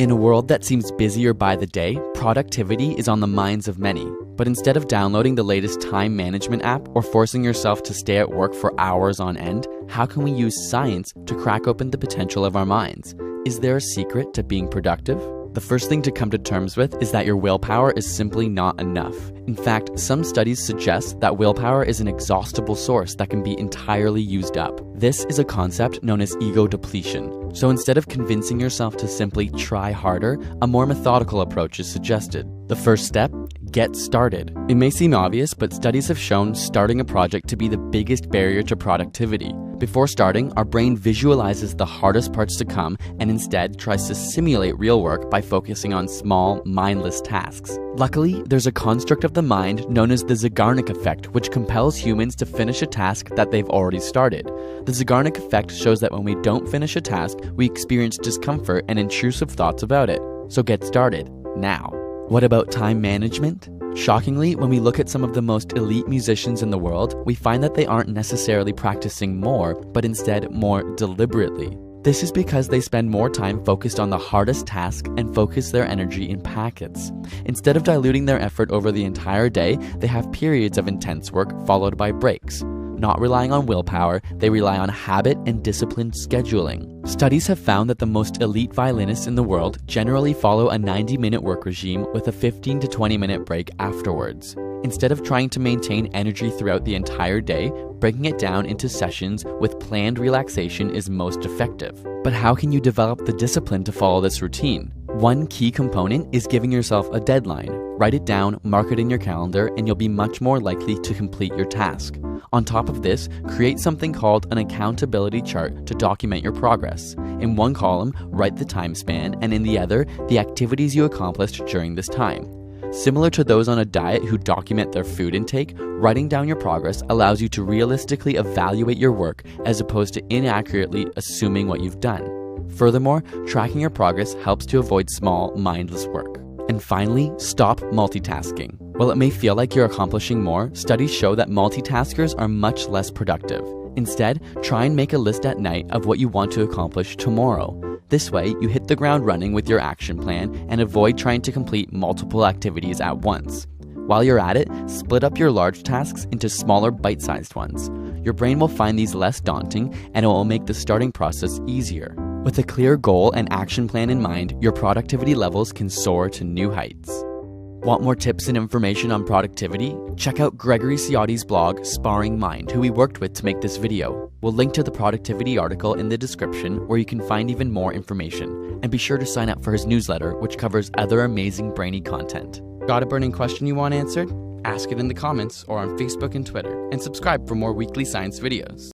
In a world that seems busier by the day, productivity is on the minds of many. But instead of downloading the latest time management app or forcing yourself to stay at work for hours on end, how can we use science to crack open the potential of our minds? Is there a secret to being productive? The first thing to come to terms with is that your willpower is simply not enough. In fact, some studies suggest that willpower is an exhaustible source that can be entirely used up. This is a concept known as ego depletion. So instead of convincing yourself to simply try harder, a more methodical approach is suggested. The first step: get started. It may seem obvious, but studies have shown starting a project to be the biggest barrier to productivity. Before starting, our brain visualizes the hardest parts to come and instead tries to simulate real work by focusing on small, mindless tasks. Luckily, there's a construct of the mind known as the Zeigarnik effect, which compels humans to finish a task that they've already started. The Zeigarnik effect shows that when we don't finish a task, we experience discomfort and intrusive thoughts about it. So get started now. What about time management? Shockingly, when we look at some of the most elite musicians in the world, we find that they aren't necessarily practicing more, but instead more deliberately. This is because they spend more time focused on the hardest task and focus their energy in packets. Instead of diluting their effort over the entire day, they have periods of intense work followed by breaks. Not relying on willpower, they rely on habit and disciplined scheduling. Studies have found that the most elite violinists in the world generally follow a 90-minute work regime with a 15 to 20-minute break afterwards. Instead of trying to maintain energy throughout the entire day, breaking it down into sessions with planned relaxation is most effective. But how can you develop the discipline to follow this routine? One key component is giving yourself a deadline. Write it down, mark it in your calendar, and you'll be much more likely to complete your task. On top of this, create something called an accountability chart to document your progress. In one column, write the time span, and in the other, the activities you accomplished during this time. Similar to those on a diet who document their food intake, writing down your progress allows you to realistically evaluate your work as opposed to inaccurately assuming what you've done. Furthermore, tracking your progress helps to avoid small, mindless work. And finally, stop multitasking. While it may feel like you're accomplishing more, studies show that multitaskers are much less productive. Instead, try and make a list at night of what you want to accomplish tomorrow. This way, you hit the ground running with your action plan and avoid trying to complete multiple activities at once. While you're at it, split up your large tasks into smaller bite-sized ones. Your brain will find these less daunting, and it will make the starting process easier. With a clear goal and action plan in mind, your productivity levels can soar to new heights. Want more tips and information on productivity? Check out Gregory Ciotti's blog, Sparring Mind, who we worked with to make this video. We'll link to the productivity article in the description where you can find even more information. And be sure to sign up for his newsletter, which covers other amazing brainy content. Got a burning question you want answered? Ask it in the comments or on Facebook and Twitter. And subscribe for more weekly science videos.